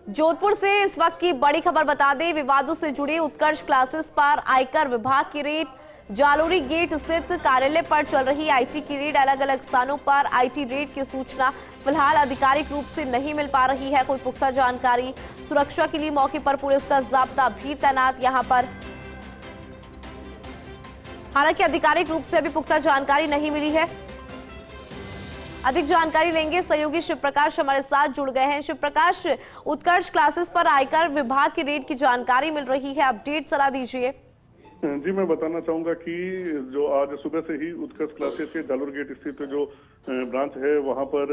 जोधपुर से इस वक्त की बड़ी खबर बता दें, विवादों से जुड़ी उत्कर्ष क्लासेस पर आयकर विभाग की रेड। जालोरी गेट स्थित कार्यालय पर चल रही आईटी की रेड। अलग अलग स्थानों पर आईटी रेड की सूचना फिलहाल आधिकारिक रूप से नहीं मिल पा रही है कोई पुख्ता जानकारी। सुरक्षा के लिए मौके पर पुलिस का जाब्ता भी तैनात यहां पर। हालांकि आधिकारिक रूप से अभी पुख्ता जानकारी नहीं मिली है। अधिक जानकारी लेंगे, सहयोगी शिव प्रकाश हमारे साथ जुड़ गए हैं। शिव प्रकाश, उत्कर्ष क्लासेस पर आयकर विभाग की रेड की जानकारी मिल रही है, अपडेट सलाह दीजिए। जी, मैं बताना चाहूंगा कि जो आज सुबह से ही उत्कर्ष क्लासेस के जालोर गेट स्थित जो ब्रांच है वहां पर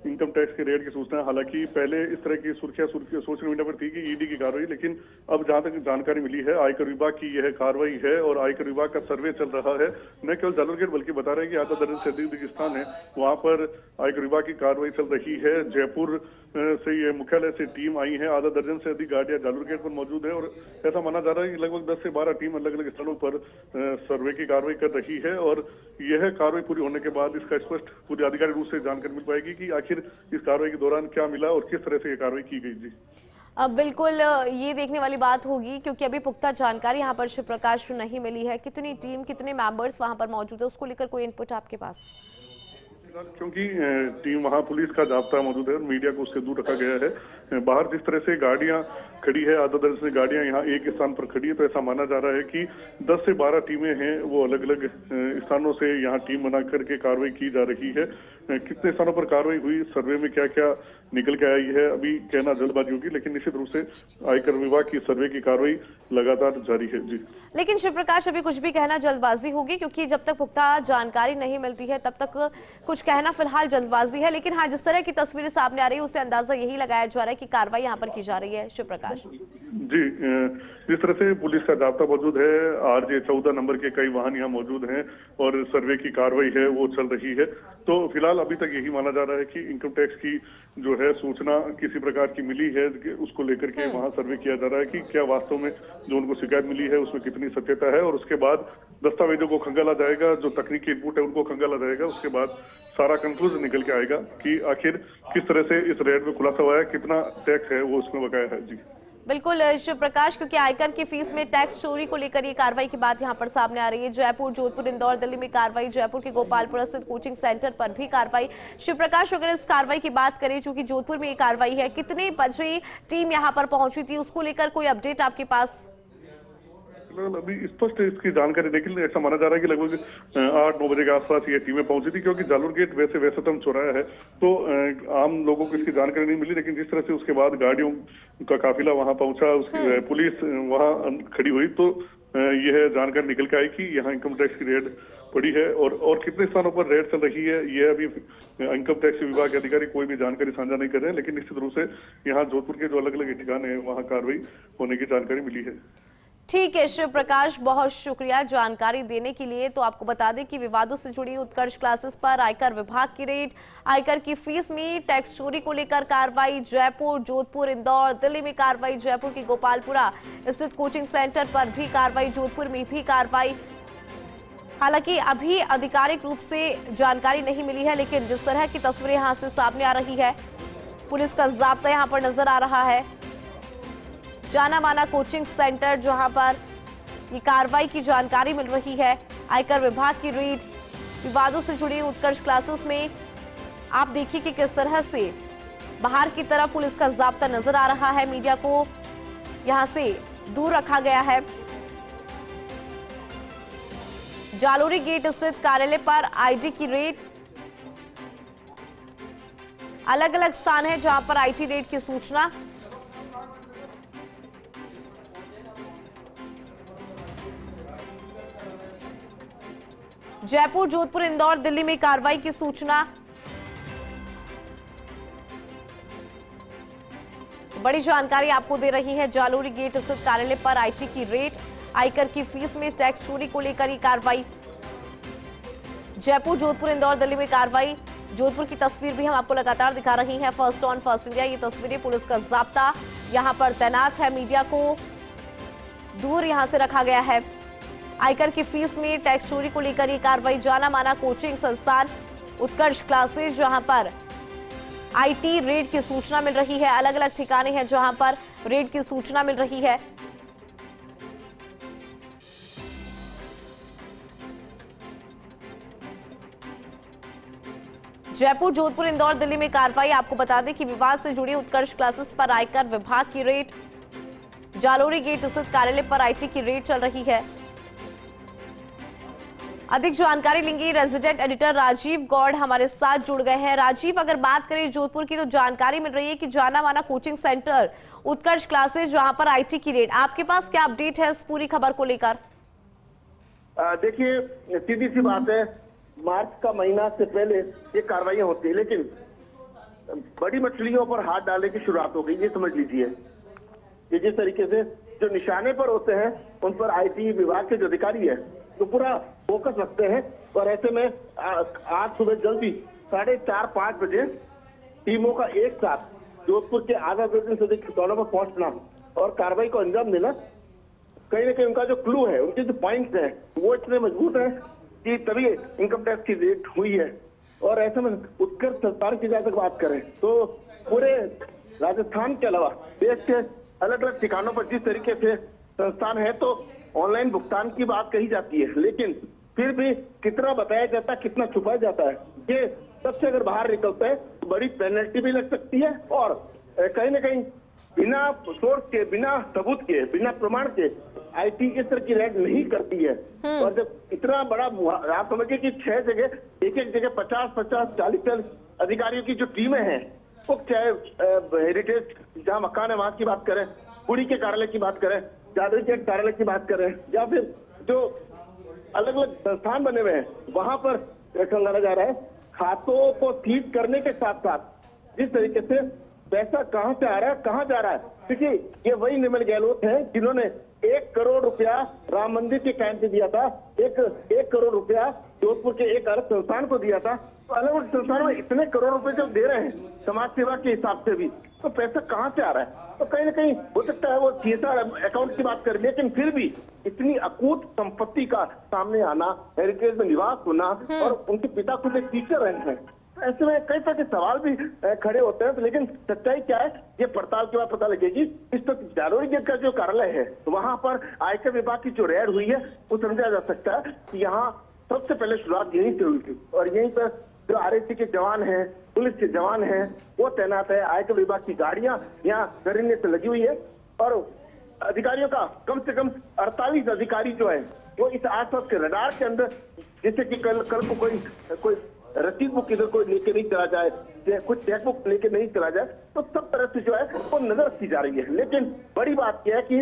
इनकम टैक्स के रेड की सूचना। हालांकि पहले इस तरह की सुर्खियां सोशल मीडिया पर थी कि ईडी की कार्रवाई, लेकिन अब जहां तक जानकारी मिली है आयकर विभाग की यह कार्रवाई है और आयकर विभाग का सर्वे चल रहा है। न केवल जालोर गेट बल्कि बता रहे हैं कि आधा दर्जन से अधिक स्थान है वहां पर आयकर विभाग की कार्रवाई चल रही है। जयपुर से ये मुख्यालय से टीम आई है, आधा दर्जन से अधिक गाड़ियां जालोर गेट पर मौजूद है और ऐसा माना जा रहा है कि लगभग 10 से 12 टीम अलग अलग स्थलों पर सर्वे की कार्रवाई कर रही है और यह कार्रवाई पूरी होने के बाद इसका स्पष्ट पूरी आधिकारिक रूप से जानकारी मिल पाएगी कि आखिर इस कार्रवाई के दौरान क्या मिला और किस तरह से ये कार्रवाई की गई। जी अब बिल्कुल ये देखने वाली बात होगी क्योंकि अभी पुख्ता जानकारी यहाँ पर शिव प्रकाश नहीं मिली है। कितनी टीम, कितने मेंबर्स वहां पर मौजूद है, उसको लेकर कोई इनपुट आपके पास? क्योंकि टीम वहां पुलिस का जाब्ता मौजूद है और मीडिया को उससे दूर रखा गया है। बाहर जिस तरह से गाड़ियां खड़ी है, आधा दर्जन से गाड़ियां यहाँ एक स्थान पर खड़ी है, तो ऐसा माना जा रहा है कि 10 से 12 टीमें हैं वो अलग अलग स्थानों से यहाँ टीम बना करके कार्रवाई की जा रही है। कितने स्थानों पर कार्रवाई हुई, सर्वे में क्या क्या निकल के आई है, अभी कहना जल्दबाजी होगी, लेकिन निश्चित रूप से आयकर विभाग की सर्वे की कार्रवाई लगातार जारी है। जी लेकिन शिव प्रकाश, अभी कुछ भी कहना जल्दबाजी होगी क्योंकि जब तक पुख्ता जानकारी नहीं मिलती है तब तक कुछ कहना फिलहाल जल्दबाजी है। लेकिन हाँ, जिस तरह की तस्वीरें सामने आ रही है उससे अंदाजा यही लगाया जा रहा है कि कार्रवाई यहाँ पर की जा रही है। शिव प्रकाश जी, जिस तरह से पुलिस का जाब्ता मौजूद है, RJ 14 नंबर के कई वाहन यहाँ मौजूद हैं और सर्वे की कार्रवाई है वो चल रही है। तो फिलहाल अभी तक यही माना जा रहा है कि इनकम टैक्स की जो है सूचना किसी प्रकार की मिली है, उसको लेकर के वहाँ सर्वे किया जा रहा है कि क्या वास्तव में जो उनको शिकायत मिली है उसमें कितनी सत्यता है और उसके बाद दस्तावेजों को खंगाला जाएगा, जो तकनीकी इनपुट है उनको खंगाला जाएगा। उसके बाद सारा कंक्लूजन निकल के आएगा कि आखिर किस तरह से इस रेड में खुलासा हुआ है, कितना टैक्स है वो उसमें बकाया है। जी बिल्कुल शिव प्रकाश, क्योंकि आयकर की फीस में टैक्स चोरी को लेकर ये कार्रवाई की बात यहां पर सामने आ रही है। जयपुर, जोधपुर, इंदौर, दिल्ली में कार्रवाई, जयपुर के गोपालपुरा स्थित कोचिंग सेंटर पर भी कार्रवाई। शिव प्रकाश, अगर इस कार्रवाई की बात करें, चूंकि जोधपुर में ये कार्रवाई है, कितने बजे टीम यहां पर पहुंची थी, उसको लेकर कोई अपडेट आपके पास? अभी स्पष्ट इसकी जानकारी, लेकिन ऐसा माना जा रहा है कि लगभग 8-9 बजे के आसपास ये टीमें पहुंची थी, क्योंकि जालोर गेट वैसे व्यस्ततम चौराहा है तो आम लोगों को इसकी जानकारी नहीं मिली। लेकिन जिस तरह से उसके बाद गाड़ियों का काफिला वहां पहुंचा, उसकी पुलिस वहां खड़ी हुई, तो यह जानकारी निकल के आई कि यहाँ इनकम टैक्स की रेड पड़ी है और कितने स्थानों पर रेड चल रही है यह अभी इनकम टैक्स विभाग के अधिकारी कोई भी जानकारी साझा नहीं कर रहे हैं। लेकिन निश्चित रूप से यहाँ जोधपुर के जो अलग अलग ठिकाने हैं वहाँ कार्रवाई होने की जानकारी मिली है। ठीक है शिव प्रकाश, बहुत शुक्रिया जानकारी देने के लिए। तो आपको बता दें कि विवादों से जुड़ी उत्कर्ष क्लासेस पर आयकर विभाग की रेड, आयकर की फीस में टैक्स चोरी को लेकर कार्रवाई, जयपुर, जोधपुर, इंदौर, दिल्ली में कार्रवाई, जयपुर के गोपालपुरा स्थित कोचिंग सेंटर पर भी कार्रवाई, जोधपुर में भी कार्रवाई। हालांकि अभी आधिकारिक रूप से जानकारी नहीं मिली है, लेकिन जिस तरह की तस्वीरें यहां से सामने आ रही है, पुलिस का जाब्ता यहां पर नजर आ रहा है। जाना माना कोचिंग सेंटर जहां पर ये कार्रवाई की जानकारी मिल रही है, आयकर विभाग की रेड, विवादों से जुड़ी उत्कर्ष क्लासेस में आप देखिए कि किस तरह से बाहर की तरफ पुलिस का जाब्ता नजर आ रहा है, मीडिया को यहां से दूर रखा गया है। जालोरी गेट स्थित कार्यालय पर आईटी की रेड, अलग अलग स्थान है जहां पर आईटी रेड की सूचना। जयपुर, जोधपुर, इंदौर, दिल्ली में कार्रवाई की सूचना। बड़ी जानकारी आपको दे रही है, जालोरी गेट स्थित कार्यालय पर आईटी की रेड, आयकर की फीस में टैक्स चोरी को लेकर ये कार्रवाई। जयपुर, जोधपुर, इंदौर, दिल्ली में कार्रवाई। जोधपुर की तस्वीर भी हम आपको लगातार दिखा रही हैं, फर्स्ट ऑन फर्स्ट इंडिया ये तस्वीरें। पुलिस का जाब्ता यहां पर तैनात है, मीडिया को दूर यहां से रखा गया है। आयकर की फीस में टैक्स चोरी को लेकर ये कार्रवाई, जाना माना कोचिंग संस्थान उत्कर्ष क्लासेस जहां पर आईटी रेड की सूचना मिल रही है। अलग अलग ठिकाने हैं जहां पर रेड की सूचना मिल रही है। जयपुर, जोधपुर, इंदौर, दिल्ली में कार्रवाई। आपको बता दें कि विवाद से जुड़ी उत्कर्ष क्लासेस पर आयकर विभाग की रेड। जालोरी गेट स्थित कार्यालय पर आईटी की रेड चल रही है। अधिक जानकारी लेंगे, रेजिडेंट एडिटर राजीव गौड़ हमारे साथ जुड़ गए हैं। राजीव, अगर बात करें जोधपुर की तो जानकारी मिल रही है कि जाना माना कोचिंग सेंटर उत्कर्ष क्लासेस जहां पर आईटी की रेड, आपके पास क्या अपडेट है इस पूरी खबर को लेकर? देखिए, सीधी सी बात है, मार्च का महीना से पहले ये कार्रवाइयां होती है, लेकिन बड़ी मछलियों पर हाथ डालने की शुरुआत हो गई, ये समझ लीजिए। ये जिस तरीके से जो निशाने पर होते हैं उन पर आईटी विभाग के जो अधिकारी है तो पूरा फोकस रखते हैं। और ऐसे में आज सुबह जल्दी 4:30-5 बजे टीमों का एक साथ जोधपुर के आधा दर्जन से अधिक ठिकानों पर पहुंचना और कार्रवाई को अंजाम देना, कहीं ना कहीं उनका जो क्लू है, उनके जो पॉइंट्स हैं वो इतने मजबूत है कि तभी इनकम टैक्स की रेट हुई है। और ऐसे में उत्कर्ष संस्थान की जहां तक बात करें तो पूरे राजस्थान के अलावा देश के अलग अलग ठिकानों पर जिस तरीके से संस्थान है तो ऑनलाइन भुगतान की बात कही जाती है, लेकिन फिर भी कितना बताया जाता है, कितना छुपाया जाता है, ये सबसे अगर बाहर निकलता है तो बड़ी पेनल्टी भी लग सकती है। और कहीं ना कहीं बिना सोर्स के, बिना सबूत के, बिना प्रमाण के आईटी इस तरह की रेड नहीं करती है। और जब इतना बड़ा, आप समझिए कि 6 जगह, एक जगह 50-50, 40-40 अधिकारियों की जो टीमें हैं, वो चाहे हेरिटेज जहाँ मकान है वहां की बात करें, पुरी के कार्यालय की बात करें, जादरी के कार्यालय की बात करें, या फिर जो अलग अलग संस्थान बने हुए हैं वहां पर खंगाला जा रहा है। खातों को सीज करने के साथ साथ जिस तरीके से पैसा कहां से आ रहा है, कहां जा रहा है, क्योंकि ये वही निर्मल गहलोत है जिन्होंने 1 करोड़ रुपया राम मंदिर के टाइम पे दिया था, 1 करोड़ रुपया जोधपुर के एक अलग संस्थान को दिया था। तो अलग अलग संस्थानों में इतने करोड़ रुपए जब दे रहे हैं समाज सेवा के हिसाब से भी, तो पैसा कहां से आ रहा है? तो कहीं ना कहीं हो सकता है वो सीएसआर अकाउंट की बात करें, लेकिन फिर भी इतनी अकूत संपत्ति का सामने आना, हेरिटेज में निवास होना, और उनके पिता खुद एक टीचर रहे हैं, तो ऐसे में कई तरह के सवाल भी खड़े होते हैं। तो लेकिन सच्चाई क्या है, ये पड़ताल के बाद पता लगेगी। इस वक्त जालोरी गेट का जो कार्यालय है तो वहां पर आयकर विभाग की जो रेड हुई है वो समझा जा सकता है कि यहाँ सबसे पहले शुरुआत यहीं से हुई थी। और यहीं पर जो आरएसी के जवान हैं, पुलिस के जवान हैं, वो तैनात है। आयकर विभाग की गाड़ियां यहाँ दरिंदे से लगी हुई है और अधिकारियों का कम से कम 48 अधिकारी जो है वो इस आसपास के रडार के अंदर, जैसे कि कल को कोई रसीद बुक इधर कोई लेके नहीं चला जाए, कुछ चेक बुक लेके नहीं चला जाए, तो सब तरह से जो है वो नजर रखी जा रही है। लेकिन बड़ी बात यह है कि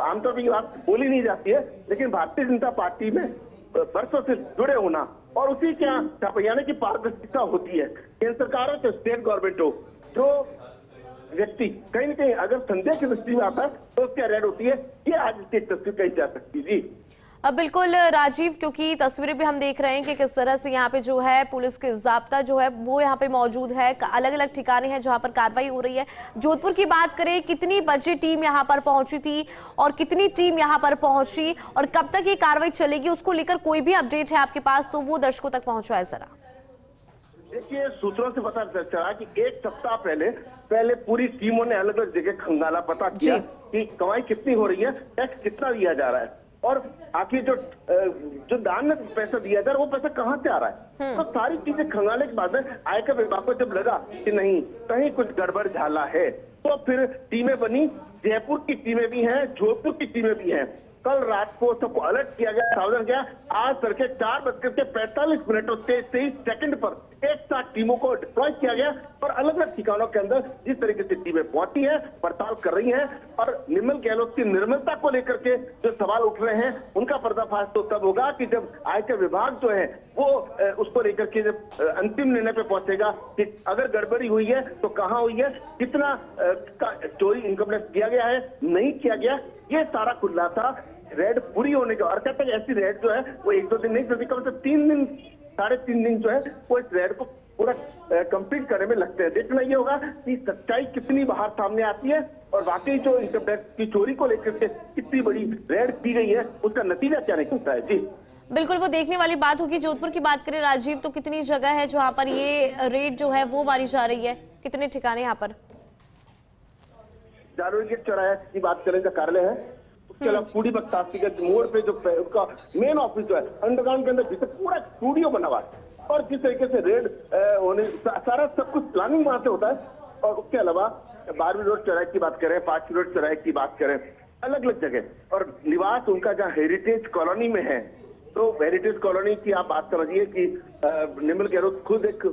आमतौर पर ये बात बोली नहीं जाती है, लेकिन भारतीय जनता पार्टी में वर्षों से जुड़े होना और उसी के यहाँ यानी कि पारदर्शिता होती है। केंद्र सरकार हो तो स्टेट गवर्नमेंट हो, जो व्यक्ति कहीं ना कहीं अगर संदेह की दृष्टि में आता है तो उसकी रेड होती है। ये आज इसकी तस्वीर कही जा सकती है। जी अब बिल्कुल राजीव, क्योंकि तस्वीरें भी हम देख रहे हैं कि किस तरह से यहाँ पे जो है पुलिस के जाब्ता जो है वो यहाँ पे मौजूद है। अलग अलग ठिकाने हैं जहाँ पर कार्रवाई हो रही है। जोधपुर की बात करें, कितनी बजे टीम यहाँ पर पहुंची थी और कितनी टीम यहाँ पर पहुंची और कब तक ये कार्रवाई चलेगी, उसको लेकर कोई भी अपडेट है आपके पास तो वो दर्शकों तक पहुंचाए जरा। देखिए, सूत्रों से पता चला कि 1 सप्ताह पहले पूरी टीमों ने अलग अलग जगह खंगाला, पता किया कि कमाई कितनी हो रही है, टैक्स कितना दिया जा रहा है और आखिर जो दान में पैसा दिया जा रहा है वो पैसा कहाँ से आ रहा है। तो सारी चीजें खंगाले के बाद में आयकर विभाग को जब लगा कि नहीं, कहीं कुछ गड़बड़ झाला है, तो फिर टीमें बनी। जयपुर की टीमें भी हैं, जोधपुर की टीमें भी हैं। कल रात को सबको अलर्ट किया गया, सावधान किया। आज तड़के 4:45 पर एक साथ टीमों को डिप्लॉय किया गया और अलग अलग ठिकानों के अंदर जिस तरीके से टीमें पहुंची है, पड़ताल कर रही हैं और निर्मल गहलोत की निर्मलता को लेकर के जो सवाल उठ रहे हैं उनका पर्दाफाश तो तब होगा कि जब आयकर विभाग जो है वो उसको लेकर के जब अंतिम निर्णय पे पहुंचेगा कि अगर गड़बड़ी हुई है तो कहाँ हुई है, कितना चोरी इनकम टैक्स किया गया है, नहीं किया गया, ये सारा खुलासा रेड पूरी होने के। और कहते हैं ऐसी रेड जो है वो 1-2 दिन नहीं चलती, कम से 3 दिन 3.5 दिन जो है वो इस रेड को पूरा कंप्लीट करने में लगते हैं। देखना ये होगा कि सच्चाई कितनी बाहर सामने आती है और वाकई जो इनकम टैक्स की चोरी को लेकर के कितनी बड़ी रेड की गई है उसका नतीजा क्या निकलता है। जी बिल्कुल, वो देखने वाली बात होगी। जोधपुर की बात करें राजीव, तो कितनी जगह है जहां पर ये रेड जो है वो मारी जा रही है, कितने ठिकाने यहाँ पर? जालोर गेट चौराहे की बात करें जो कार्यालय है, उसके अलावा पूरी बख्तासीगंज मोड़ पे जो उसका मेन ऑफिस जो है अंडरग्राउंड के अंदर जिसे पूरा स्टूडियो बना हुआ है और जिस तरीके से रेड होने सारा सब कुछ प्लानिंग वहां से होता है। और उसके अलावा 12वीं रोड चौराहे की बात करें, 5वीं रोड चौराहे की बात करें, अलग अलग जगह और निवास उनका जहाँ हेरिटेज कॉलोनी में है, तो हेरिटेज कॉलोनी की आप बात समझिए कि निर्मल गहलोत खुद एक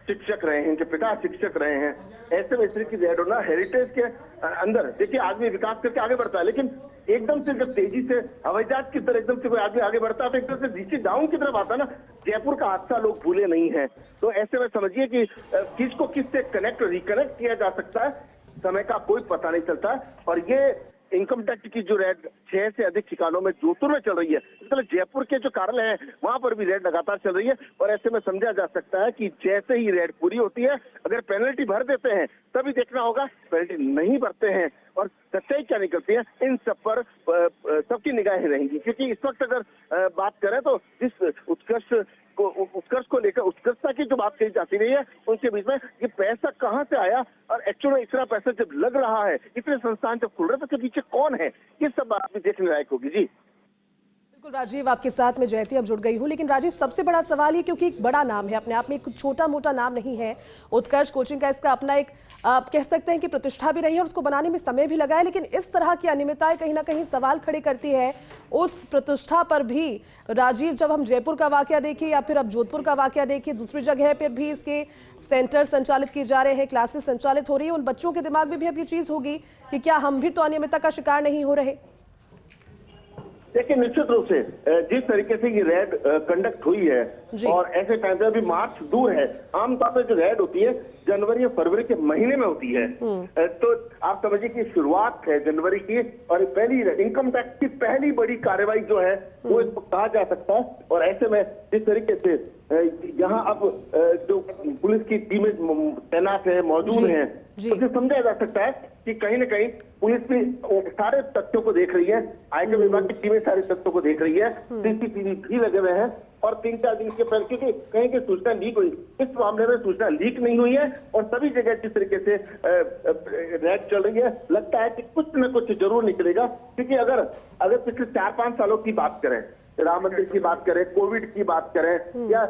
शिक्षक रहे हैं, इनके पिता शिक्षक रहे हैं। ऐसे में इस तरह की रेड होना हेरिटेज के अंदर, देखिए आदमी विकास करके आगे बढ़ता है, लेकिन एकदम से जब तेजी से हवाई जहाज की तरह एकदम से कोई आदमी आगे बढ़ता है तो एकदम से नीचे डाउन की तरफ आता है ना। जयपुर का हादसा लोग भूले नहीं है, तो ऐसे में समझिए कि किसको किससे कनेक्ट रिकनेक्ट किया जा सकता है, समय का कोई पता नहीं चलता। और ये इनकम टैक्स की जो रेड 6 से अधिक ठिकानों में जोधपुर में चल रही है, इसलिए जयपुर के जो कार्यालय है वहां पर भी रेड लगातार चल रही है। और ऐसे में समझा जा सकता है कि जैसे ही रेड पूरी होती है, अगर पेनल्टी भर देते हैं तभी देखना होगा, पेनल्टी नहीं भरते हैं और सच्चाई क्या निकलती है, इन सब पर सबकी निगाहें रहेंगी। क्योंकि इस वक्त अगर बात करें तो जिस उत्कर्ष को लेकर उत्कृष्टता की जो बात कही जाती रही है, उनके बीच में ये पैसा कहां से आया और एक्चुअल में इतना पैसा जब लग रहा है, इतने संस्थान जब खुल रहे हैं तो पीछे कौन है, ये सब बात भी देखने लायक होगी। जी बिल्कुल राजीव, आपके साथ में जयती अब जुड़ गई हूँ, लेकिन राजीव सबसे बड़ा सवाल ये, क्योंकि एक बड़ा नाम है अपने आप में, एक छोटा मोटा नाम नहीं है उत्कर्ष कोचिंग का, इसका अपना एक आप कह सकते हैं कि प्रतिष्ठा भी रही है और उसको बनाने में समय भी लगा है, लेकिन इस तरह की अनियमितताएं कहीं ना कहीं सवाल खड़े करती है उस प्रतिष्ठा पर भी। राजीव, जब हम जयपुर का वाकया देखें या फिर अब जोधपुर का वाकया देखें, दूसरी जगह पर भी इसके सेंटर संचालित किए जा रहे हैं, क्लासेस संचालित हो रही है, उन बच्चों के दिमाग में भी अब ये चीज होगी कि क्या हम भी तो अनियमितता का शिकार नहीं हो रहे? देखिए निश्चित रूप से जिस तरीके से ये रेड कंडक्ट हुई है और ऐसे टाइम पे अभी मार्च दूर है, आमतौर पर जो रेड होती है जनवरी या फरवरी के महीने में होती है, तो आप समझिए कि शुरुआत है जनवरी की और पहली इनकम टैक्स की पहली बड़ी कार्रवाई जो है वो इसको कहा जा सकता है। और ऐसे में जिस तरीके से यहाँ अब जो पुलिस की टीमें तैनात है, मौजूद है, तो समझा जा सकता है कि कहीं ना कहीं पुलिस भी सारे तथ्यों को देख रही है, आयकर विभाग की टीमें सारे तथ्यों को देख रही है, सीसीटीवी भी लगे हुए हैं और 3-4 दिन के पहले, क्योंकि कहीं की सूचना लीक हुई, इस मामले में सूचना लीक नहीं हुई है और सभी जगह जिस तरीके से रेड चल रही है, लगता है कि कुछ न कुछ जरूर निकलेगा। क्योंकि अगर पिछले 4-5 सालों की बात करें, राम मंदिर की बात करें, कोविड की बात करें या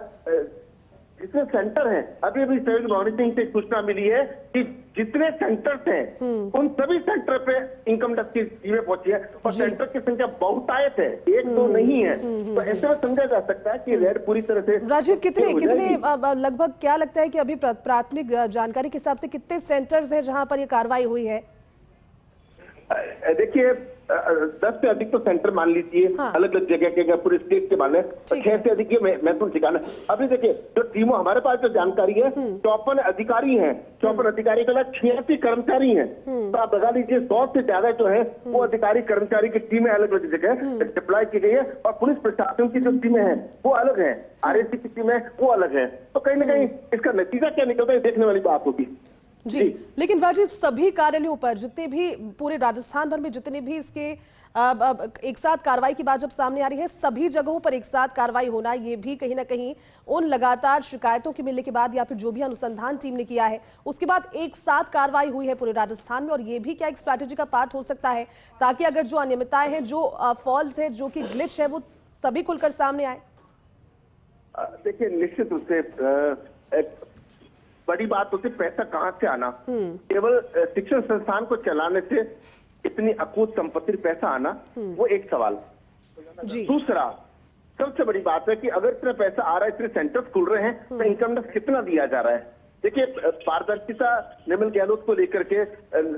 जितने सेंटर हैं, अभी सिविल मॉनिटरिंग से सूचना मिली है कि जितने सेंटर्स हैं उन सभी सेंटर पे इनकम टैक्स की टीमें पहुंची है और सेंटर की संख्या बहुतायत है, एक तो नहीं है। तो ऐसे में समझा जा सकता है कि रेड पूरी तरह से। राजीव, कितने लगभग क्या लगता है कि अभी प्राथमिक जानकारी के हिसाब से कितने सेंटर्स हैं जहां पर ये कार्रवाई हुई है? देखिए 10 से अधिक तो सेंटर मान लीजिए, अलग अलग जगह के, पूरे स्टेट के मान लें, 6 से अधिक ये महत्वपूर्ण ठिकाना। अभी देखिए जो टीमों, हमारे पास जो जानकारी है 54 अधिकारी हैं, 54 अधिकारी के बाद 86 कर्मचारी हैं, तो आप लगा लीजिए 100 से ज्यादा जो है वो अधिकारी कर्मचारी की टीमें अलग अलग जगह डिप्लॉय की गई है और पुलिस प्रशासन की जो टीमें हैं वो अलग है, RSC की टीमें वो अलग है। तो कहीं ना कहीं इसका नतीजा क्या निकलता है देखने वाली बात होगी। जी, लेकिन राजीव सभी कार्यालयों पर जितने भी पूरे राजस्थान भर में जितने भी इसके एक साथ कार्रवाई की बात जब सामने आ रही है, सभी जगहों पर एक साथ कार्रवाई होना, ये भी कहीं ना कहीं उन लगातार शिकायतों के मिलने के बाद या फिर जो भी अनुसंधान टीम ने किया है उसके बाद एक साथ कार्रवाई हुई है पूरे राजस्थान में, और ये भी क्या एक स्ट्रैटेजी का पार्ट हो सकता है ताकि अगर जो अनियमितताएं हैं, जो फॉल्स है, जो कि ग्लिच है, वो सभी खुलकर सामने आए? देखिए निश्चित रूप से बड़ी बात होती है पैसा कहां से आना। केवल शिक्षण संस्थान को चलाने से इतनी अकूत संपत्ति पैसा आना वो एक सवाल। दूसरा सबसे बड़ी बात है कि अगर इतना पैसा आ रहा है, इतने सेंटर्स खुल रहे हैं, तो इनकम टैक्स कितना दिया जा रहा है। देखिए पारदर्शिता निर्मल गहलोत को लेकर के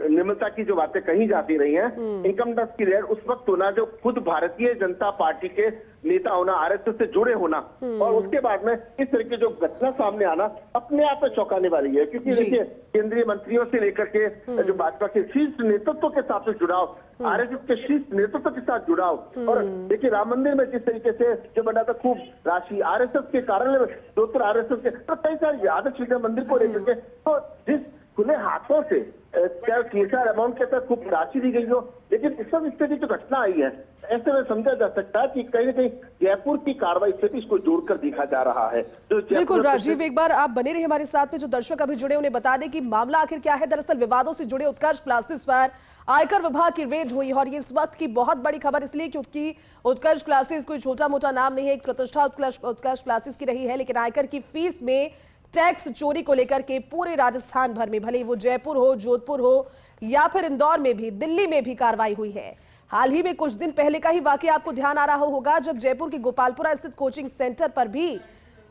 निर्मलता की जो बातें कही जाती रही हैं, इनकम टैक्स की रेड उस वक्त होना जो खुद भारतीय जनता पार्टी के नेता होना, RSS से जुड़े होना और उसके बाद में इस तरह की जो घटना सामने आना अपने आप में चौंकाने वाली है। क्योंकि देखिए केंद्रीय मंत्रियों से लेकर के जो भाजपा के शीर्ष नेतृत्व के साथ जुड़ाव, RSS के शीर्ष नेतृत्व के साथ जुड़ाव, और देखिए राम मंदिर में जिस तरीके से जो बना था खूब राशि, RSS के कार्यालय में जोधपुर RSS के, तो कई सारे आदर्श विद्या मंदिर को लेकर के, तो जिस खुले हाथों से चाहे TSR अमाउंट के साथ खूब राशि दी गई हो, लेकिन इस सब स्थिति जो घटना आई है, ऐसे में समझा जा सकता है कि कहीं न कहीं जयपुर की कार्रवाई से भी इसको जोड़कर देखा जा रहा है। बिल्कुल राजीव, एक बार आप बने रहे हमारे साथ में। जो दर्शक अभी जुड़े उन्हें बता दें कि मामला आखिर क्या है। दरअसल विवादों से जुड़े उत्कर्ष क्लासेस पर आयकर विभाग की रेड हुई और ये इस वक्त की बहुत बड़ी खबर इसलिए क्योंकि उत्कर्ष क्लासेस कोई छोटा मोटा नाम नहीं है, एक प्रतिष्ठा उत्कर्ष क्लासेस की रही है, लेकिन आयकर की फीस में टैक्स चोरी को लेकर के पूरे राजस्थान भर में, भले वो जयपुर हो, जोधपुर हो या फिर इंदौर में भी, दिल्ली में भी कार्रवाई हुई है। हाल ही में कुछ दिन पहले का ही वाकया आपको ध्यान आ रहा होगा जब जयपुर के गोपालपुरा स्थित कोचिंग सेंटर पर भी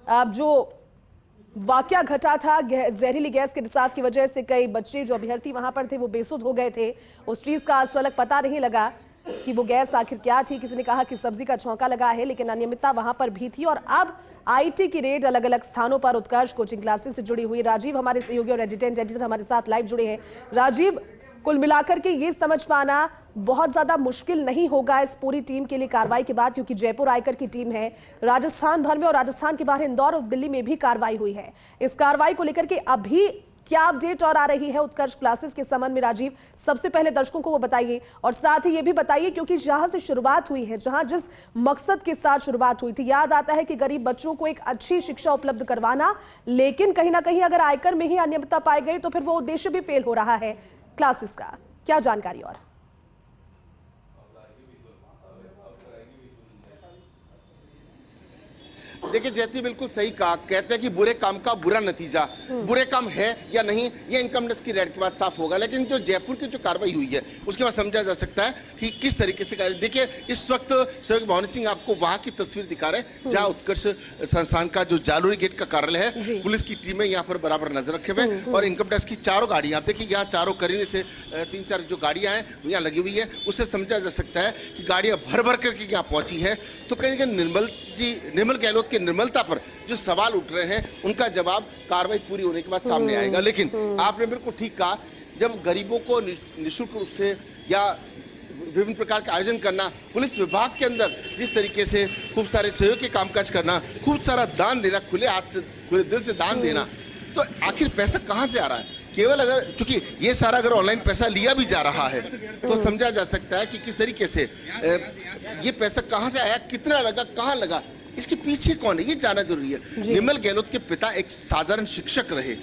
जो वाकया घटा था, जहरीली गैस के रिसाव की वजह से कई बच्चे जो अभ्यर्थी वहां पर थे वो बेसुध हो गए थे। उस चीज का आज तक पता नहीं लगा कि वो गैस आखिर क्या थी। किसी ने कहा कि सब्जी का छौंका लगा है, लेकिन अनियमितता वहां पर भी थी। और अब आईटी की रेड अलग अलग स्थानों पर उत्कर्ष कोचिंग क्लासेस से जुड़ी हुई। राजीव हमारे सहयोगी और एडिटर हमारे साथ लाइव जुड़े हैं। राजीव, कुल मिलाकर के ये समझ पाना बहुत ज्यादा मुश्किल नहीं होगा इस पूरी टीम के लिए कार्रवाई के बाद, क्योंकि जयपुर आयकर की टीम है, राजस्थान भर में और राजस्थान के बाहर इंदौर और दिल्ली में भी कार्रवाई हुई है। इस कार्रवाई को लेकर के अभी क्या अपडेट और आ रही है उत्कर्ष क्लासेस के संबंध में? राजीव, सबसे पहले दर्शकों को वो बताइए और साथ ही ये भी बताइए क्योंकि जहां से शुरुआत हुई है, जहां जिस मकसद के साथ शुरुआत हुई थी, याद आता है कि गरीब बच्चों को एक अच्छी शिक्षा उपलब्ध करवाना, लेकिन कहीं ना कहीं अगर आयकर में ही अनियमितता पाई गई तो फिर वो उद्देश्य भी फेल हो रहा है क्लासेस का। क्या जानकारी? और देखिए जयती बिल्कुल सही कहा, कहते हैं कि बुरे काम का बुरा नतीजा, बुरे काम है या नहीं ये इनकम टैक्स की रेड के बाद साफ होगा। लेकिन जो जयपुर की जो कार्रवाई हुई है उसके बाद समझा जा सकता है कि किस तरीके से कार्य। देखिए इस वक्त सहयोगी भवानी सिंह आपको वहां की तस्वीर दिखा रहे हैं जहां उत्कर्ष संस्थान का जो जालोरी गेट का कार्यालय है, पुलिस की टीमें यहाँ पर बराबर नजर रखे हुए और इनकम टैक्स की चारों गाड़ियां, आप देखिए यहाँ चारों करीने से 3-4 जो गाड़ियां हैं वो यहाँ लगी हुई है। उससे समझा जा सकता है कि गाड़ियां भर भर करके यहाँ पहुंची है। तो कहीं निर्मल गहलोत की निर्मलता पर जो सवाल उठ रहे हैं उनका जवाब कार्रवाई पूरी होने के बाद सामने आएगा। लेकिन आपने बिल्कुल ठीक कहा, जब गरीबों को निःशुल्क रूप से या विभिन्न प्रकार के आयोजन करना, पुलिस विभाग के अंदर जिस तरीके से खूब सारे सहयोग के कामकाज करना, खूब सारा दान देना, खुले हाथ से खुले दिल से दान देना, तो आखिर पैसा कहां से आ रहा है? केवल अगर चूंकि ये सारा अगर ऑनलाइन पैसा लिया भी जा रहा है तो समझा जा सकता है कि किस तरीके से ये पैसा कहां से आया, कितना लगा, कहां लगा, इसके पीछे कौन है ये जानना जरूरी है। निर्मल गहलोत के पिता एक साधारण शिक्षक रहे,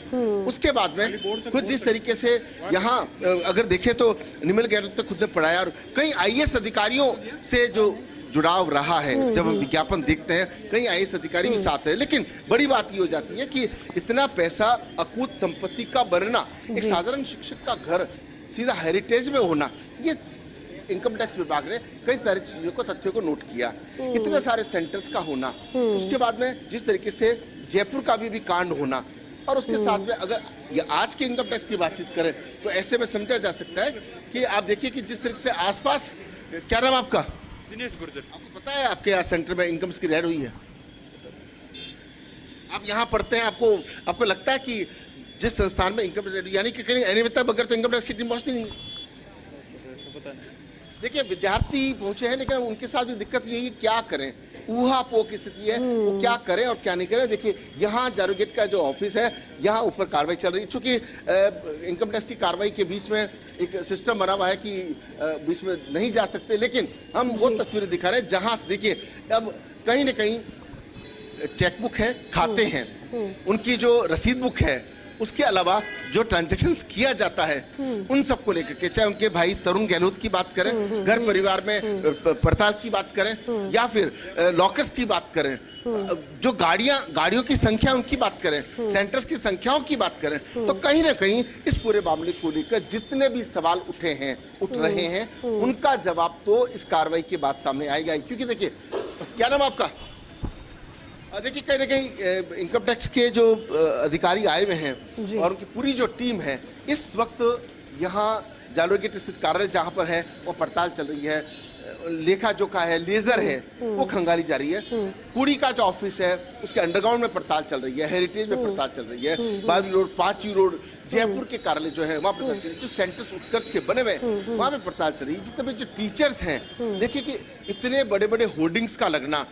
उसके बाद में खुद जिस तरीके से यहाँ अगर देखें तो निर्मल गहलोत तो खुद ने पढ़ाया और कई IAS अधिकारियों से जो जुड़ाव रहा है। जब हम विज्ञापन देखते हैं कई IAS अधिकारी भी साथ है। लेकिन बड़ी बात ये हो जाती है कि इतना पैसा अकूत संपत्ति का बनना, एक साधारण शिक्षक का घर सीधा हेरिटेज में होना, ये इनकम टैक्स विभाग ने कई सारी चीजों को, तथ्यों को नोट किया। इतने सारे सेंटर्स का होना, उसके बाद में जिस तरीके से जयपुर का भी कांड होना, और उसके साथ में अगर ये आज के इनकम टैक्स की बातचीत करें तो ऐसे में समझा जा सकता है कि आप देखिए कि जिस तरीके से आसपास, क्या नाम आपका? दिनेश गुर्जर। आपको पता है आपके यहाँ सेंटर में इनकम की रेड हुई है? आप यहाँ पढ़ते हैं, आपको लगता है कि जिस संस्थान में इनकम टैक्स यानी कि कहीं अनियमितता बगैर तो इनकम टैक्स की टीम पहुंचती नहीं। देखिए विद्यार्थी पहुंचे हैं लेकिन उनके साथ भी दिक्कत यही है, क्या करें, ऊहापोह की स्थिति है, वो क्या करें और क्या नहीं करें। देखिए यहाँ जालोरी गेट का जो ऑफिस है, यहाँ ऊपर कार्रवाई चल रही है। चूंकि इनकम टैक्स की कार्रवाई के बीच में एक सिस्टम बना हुआ है कि बीच में नहीं जा सकते, लेकिन हम वो तस्वीरें दिखा रहे हैं जहाँ देखिए अब कहीं ना कहीं चेकबुक है, खाते हैं, उनकी जो रसीद बुक है, उसके अलावा जो ट्रांजैक्शंस किया जाता है उन सबको लेकर के, चाहे उनके भाई तरुण गहलोत की बात करें, घर परिवार में पड़ताल की बात करें या फिर लॉकर्स की बात करें, जो गाड़ियों की संख्या उनकी बात करें, सेंटर्स की संख्याओं की बात करें, तो कहीं ना कहीं इस पूरे मामले को लेकर जितने भी सवाल उठ रहे हैं उनका जवाब तो इस कार्रवाई के बाद सामने आएगा। क्योंकि देखिए, क्या नाम आपका? देखिए कहीं ना कहीं इनकम टैक्स के जो अधिकारी आए हुए हैं और उनकी पूरी जो टीम है इस वक्त यहाँ जालोरी गेट स्थित कार्यालय जहाँ पर है वो पड़ताल चल रही है, लेखा जोखा है, लेजर है वो खंगाली जा रही है, कूड़ी का जो ऑफिस है उसके अंडरग्राउंड में पड़ताल चल रही है, हेरिटेज में पड़ताल चल रही है, 12 रोड, 5 रोड, जयपुर के कार्यालय जो है वहाँ पड़ताल चल रही है, जो सेंटर्स उत्कर्ष के बने हुए वहाँ पे पड़ताल चल रही है। जितने भी जो टीचर्स हैं, देखिए कि इतने बड़े बड़े होर्डिंग्स का लगना,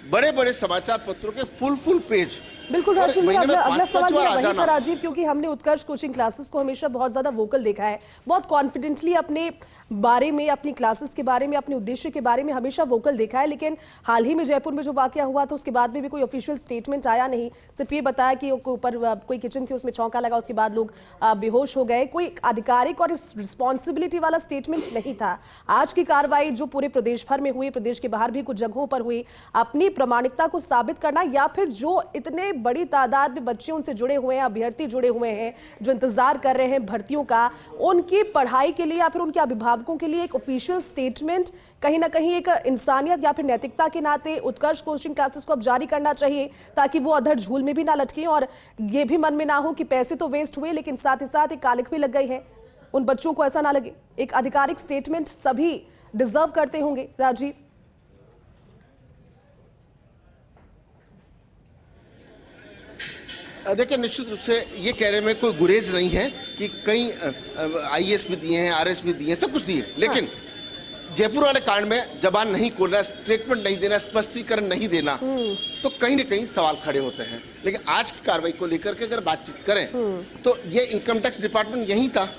बड़े बड़े समाचार पत्रों के फुल पेज बिल्कुल राजीव, मेरा अगला सवाल बार आ वही था जाना। राजीव, क्योंकि हमने उत्कर्ष कोचिंग क्लासेस को हमेशा बहुत ज्यादा वोकल देखा है, बहुत कॉन्फिडेंटली अपने बारे में, अपनी क्लासेस के बारे में, अपने उद्देश्य के बारे में हमेशा वोकल देखा है। लेकिन हाल ही में जयपुर में जो वाकया हुआ था उसके बाद में भी कोई ऑफिशियल स्टेटमेंट आया नहीं, सिर्फ ये बताया कि ऊपर कोई किचन थी उसमें छौंका लगा, उसके बाद लोग बेहोश हो गए। कोई आधिकारिक और रिस्पॉन्सिबिलिटी वाला स्टेटमेंट नहीं था। आज की कार्रवाई जो पूरे प्रदेश भर में हुई, प्रदेश के बाहर भी कुछ जगहों पर हुई, अपनी प्रामाणिकता को साबित करना, या फिर जो इतने बड़ी तादाद में बच्चे उनसे जुड़े हुए हैं, अभ्यर्थी जुड़े हुए हैं जो इंतजार कर रहे हैं भर्तियों का, उनकी पढ़ाई के लिए या फिर उनके अभिभावकों के लिए एक ऑफिशियल स्टेटमेंट कहीं ना कहीं एक इंसानियत या फिर नैतिकता के नाते उत्कर्ष कोचिंग क्लासेस को अब जारी करना चाहिए, ताकि वो अधर झूल में भी ना लटके और ये भी मन में ना हो कि पैसे तो वेस्ट हुए लेकिन साथ ही साथ एक कालिख भी लग गई है। उन बच्चों को ऐसा ना लगे। एक आधिकारिक स्टेटमेंट सभी डिजर्व करते होंगे राजीव। देखिए, निश्चित रूप से ये कहने में कोई गुरेज नहीं है कि कई आईएएस भी दिए हैं, आरएस भी दिए हैं, सब कुछ दिए, लेकिन जयपुर वाले कांड में जबान नहीं खोलना, स्टेटमेंट नहीं देना, स्पष्टीकरण नहीं देना, तो कहीं ना कहीं सवाल खड़े होते हैं। लेकिन आज की कार्रवाई को लेकर के अगर बातचीत करें तो ये इनकम टैक्स डिपार्टमेंट यही था,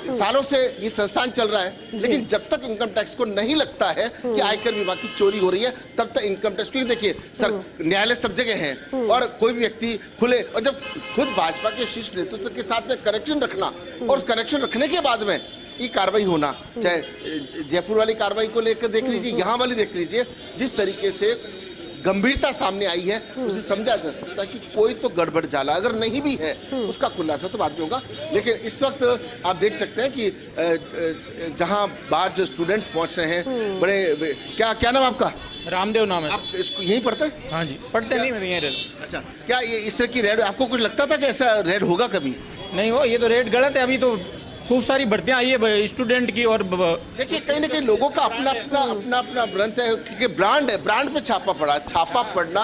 सालों से ये संस्थान चल रहा है, लेकिन जब तक इनकम टैक्स को नहीं लगता है कि आयकर विभाग की चोरी हो रही है, तब तक इनकम टैक्स, क्योंकि देखिए सर, न्यायालय सब जगह है और कोई भी व्यक्ति खुले, और जब खुद भाजपा के शीर्ष नेतृत्व के साथ में कनेक्शन रखना और उस कनेक्शन रखने के बाद में ये कार्रवाई होना, चाहे जयपुर वाली कार्रवाई को लेकर देख लीजिए, यहाँ वाली देख लीजिए, जिस तरीके से गंभीरता सामने आई है, उसे समझा जा सकता है कि कोई तो गड़बड़ जाला अगर नहीं भी है, उसका खुलासा तो बाद में होगा। लेकिन इस वक्त आप देख सकते हैं कि जहां बाहर जो स्टूडेंट्स पहुंच रहे हैं, बड़े, क्या नाम आपका? रामदेव नाम है। आप इसको यहीं पढ़ते हैं? हाँ जी, पढ़ते नहीं, मैं यहीं रहता। अच्छा, क्या ये इस तरह की रेड, आपको कुछ लगता था कि ऐसा रेड होगा कभी? नहीं हो, ये तो रेट गलत है। अभी तो खूब सारी भर्तियां आई है स्टूडेंट की, और देखिए कहीं ना कहीं लोगों का अपना ब्रांड है, क्योंकि ब्रांड है, ब्रांड पे छापा पड़ा। छापा पड़ना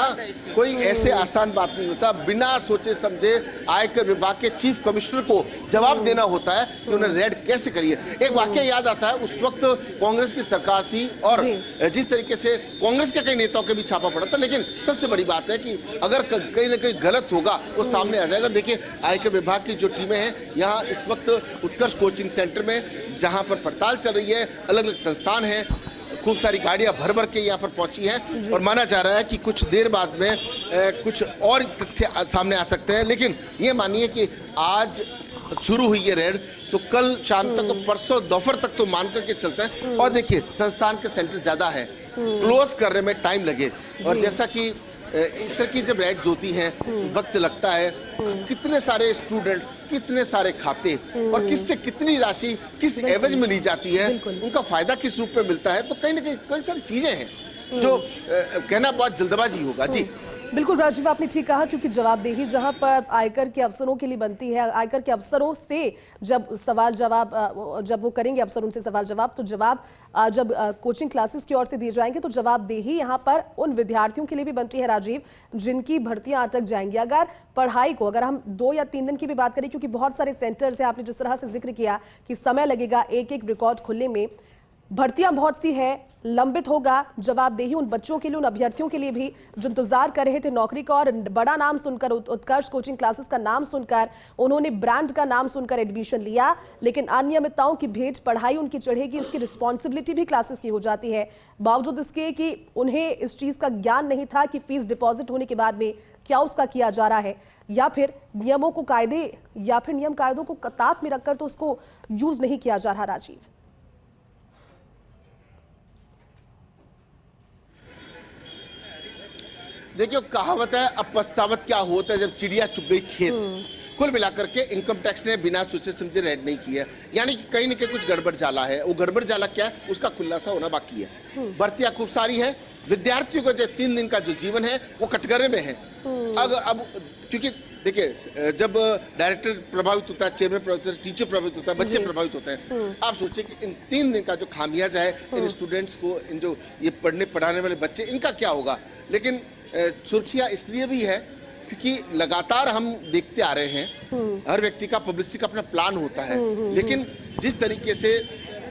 कोई ऐसे आसान बात नहीं होता। बिना सोचे समझे आयकर विभाग के चीफ कमिश्नर को जवाब देना होता है कि उन्हें रेड कैसे करिए। एक वाकया याद आता है, उस वक्त कांग्रेस की सरकार थी और जिस तरीके से कांग्रेस के कई नेताओं के भी छापा पड़ा था, लेकिन सबसे बड़ी बात है कि अगर कहीं ना कहीं गलत होगा वो सामने आ जाएगा। देखिए आयकर विभाग की जो टीमें हैं यहाँ इस वक्त उत्कर्ष कोचिंग सेंटर में, जहां पर पड़ताल चल रही है, अलग अलग संस्थान हैं, खूब सारी गाड़ियां भर भर के यहाँ पर पहुंची हैं और माना जा रहा है कि कुछ देर बाद में कुछ और तथ्य सामने आ सकते हैं। लेकिन ये मानिए कि आज शुरू हुई है रेड, तो कल शाम तक, परसों दोपहर तक तो मान करके चलते हैं। और देखिए संस्थान के सेंटर ज्यादा है, क्लोज करने में टाइम लगे, और जैसा कि इस तरह की जब रेड्स होती हैं वक्त लगता है, कितने सारे स्टूडेंट, कितने सारे खाते और किससे कितनी राशि किस एवज में ली जाती है, उनका फायदा किस रूप में मिलता है, तो कहीं ना कहीं कई सारी चीजें हैं जो कहना बहुत जल्दबाजी होगा। जी बिल्कुल राजीव, आपने ठीक कहा, क्योंकि जवाबदेही जहां पर आयकर के अफसरों के लिए बनती है, आयकर के अफसरों से जब सवाल जवाब, जब वो करेंगे अफसर उनसे सवाल जवाब, तो जवाब जब कोचिंग क्लासेस की ओर से दिए जाएंगे तो जवाबदेही यहां पर उन विद्यार्थियों के लिए भी बनती है राजीव, जिनकी भर्तियां अटक जाएंगी। अगर पढ़ाई को, अगर हम 2 या 3 दिन की भी बात करें, क्योंकि बहुत सारे सेंटर्स हैं, आपने जिस तरह से जिक्र किया कि समय लगेगा एक एक रिकॉर्ड खुलने में, भर्तियां बहुत सी है, लंबित होगा। जवाबदेही उन बच्चों के लिए, उन अभ्यर्थियों के लिए भी जो इंतजार कर रहे थे नौकरी का, और बड़ा नाम सुनकर, उत्कर्ष कोचिंग क्लासेस का नाम सुनकर, उन्होंने ब्रांड का नाम सुनकर एडमिशन लिया, लेकिन अनियमितताओं की भेंट पढ़ाई उनकी चढ़ेगी, इसकी रिस्पॉन्सिबिलिटी भी क्लासेस की हो जाती है, बावजूद इसके कि उन्हें इस चीज का ज्ञान नहीं था कि फीस डिपॉजिट होने के बाद में क्या उसका किया जा रहा है, या फिर नियमों को, कायदे या फिर नियम कायदों को कतार में रखकर तो उसको यूज नहीं किया जा रहा। राजीव देखियो, कहावत है अब पछतावत क्या होता है जब चिड़िया चुग गई खेत। कुल मिलाकर के इनकम टैक्स ने बिना सोचे समझे रेड नहीं किया, यानी कि कहीं न कहीं कुछ गड़बड़ जाला है। वो गड़बड़ जाला क्या है, उसका खुलासा होना बाकी है। भर्तियां खूब सारी है, विद्यार्थियों का जो 3 दिन का जो जीवन है वो कटघरे में है। अब क्योंकि देखिए जब डायरेक्टर प्रभावित होता है, चेयरमैन प्रभावित होता है, टीचर प्रभावित होता है, बच्चे प्रभावित होते हैं। आप सोचिए कि इन 3 दिन का जो खामियाजा है इन स्टूडेंट्स को, इन जो ये पढ़ाने वाले बच्चे, इनका क्या होगा। लेकिन सुर्खियां इसलिए भी है क्योंकि लगातार हम देखते आ रहे हैं, हर व्यक्ति का पब्लिसिटी का अपना प्लान होता है, लेकिन जिस तरीके से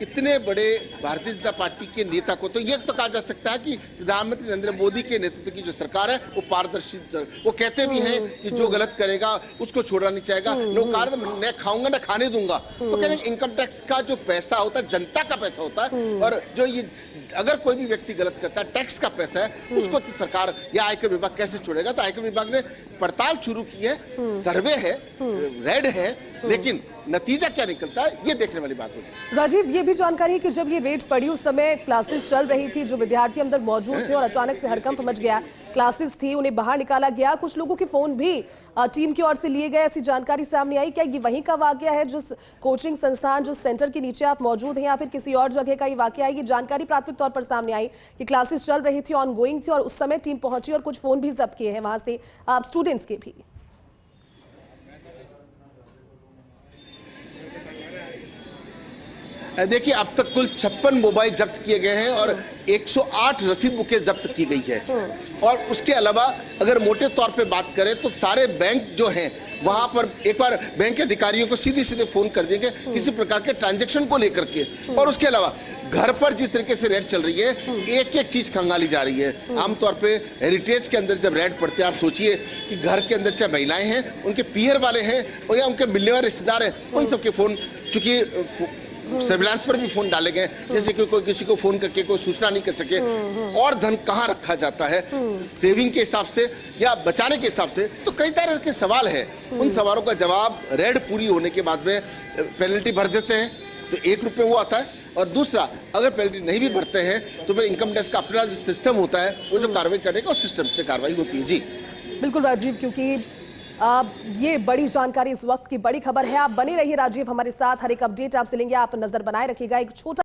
इतने बड़े भारतीय जनता पार्टी के नेता को, तो ये तो कहा जा सकता है कि प्रधानमंत्री नरेंद्र मोदी के नेतृत्व की जो सरकार है वो पारदर्शी, वो कहते भी हैं कि जो गलत करेगा उसको छोड़ना नहीं चाहेगा, नौकार न खाऊंगा न खाने दूंगा। तो कह रहे इनकम टैक्स का जो पैसा होता है जनता का पैसा होता है, और जो ये अगर कोई भी व्यक्ति गलत करता है टैक्स का पैसा है उसको तो सरकार या आयकर विभाग कैसे छोड़ेगा। तो आयकर विभाग ने पड़ताल शुरू की है, सर्वे है, रेड है, लेकिन नतीजा क्या निकलता है ये देखने वाली बात होगी। राजीव, ये भी जानकारी है कि जब ये रेड पड़ी उस समय क्लासेस चल रही थी, जो विद्यार्थी अंदर मौजूद थे और अचानक से हड़कंप मच गया, क्लासेस थी, उन्हें बाहर निकाला गया, कुछ लोगों के फोन भी टीम की ओर से लिए गए, ऐसी जानकारी सामने आई। क्या ये वहीं का वाकया है, जो कोचिंग संस्थान, जो सेंटर के नीचे आप मौजूद हैं, या फिर किसी और जगह का ये वाकया है? ये जानकारी प्राथमिक तौर पर सामने आई कि क्लासेस चल रही थी, ऑनगोइंग थी, और उस समय टीम पहुंची और कुछ फोन भी जब्त किए हैं वहां से स्टूडेंट्स के भी। देखिए, अब तक कुल 56 मोबाइल जब्त किए गए हैं और 108 रसीद बुकें जब्त की गई है। और उसके अलावा अगर मोटे तौर पे बात करें तो सारे बैंक जो हैं वहां पर एक बार बैंक के अधिकारियों को सीधे फोन कर देंगे किसी प्रकार के ट्रांजैक्शन को लेकर के। और उसके अलावा घर पर जिस तरीके से रेड चल रही है, एक एक चीज खंगाली जा रही है। आमतौर पे हेरिटेज के अंदर जब रेड पड़ते हैं, आप सोचिए कि घर के अंदर चाहे महिलाएं हैं, उनके पीयर वाले हैं और या उनके मिलने वाले रिश्तेदार हैं, उन सबके फोन, चूंकि सर्विलांस पर भी फोन डाले गए, जैसे कि कोई किसी को फोन करके कोई सूचना नहीं कर सके। और धन कहाँ रखा जाता है, सेविंग के हिसाब से या बचाने के हिसाब से, तो कई तरह के सवाल है। उन सवालों का जवाब रेड पूरी होने के बाद में पेनल्टी भर देते हैं तो 1 रुपये वो आता है, और दूसरा अगर पेनल्टी नहीं भी भरते हैं तो फिर इनकम टैक्स का अपना सिस्टम होता है, वो जो कार्रवाई करने का सिस्टम से कार्रवाई होती है। जी बिल्कुल राजीव, क्योंकि ये बड़ी जानकारी, इस वक्त की बड़ी खबर है। आप बने रहिए राजीव हमारे साथ, हर एक अपडेट आपसे लेंगे, आप नजर बनाए रखिएगा। एक छोटा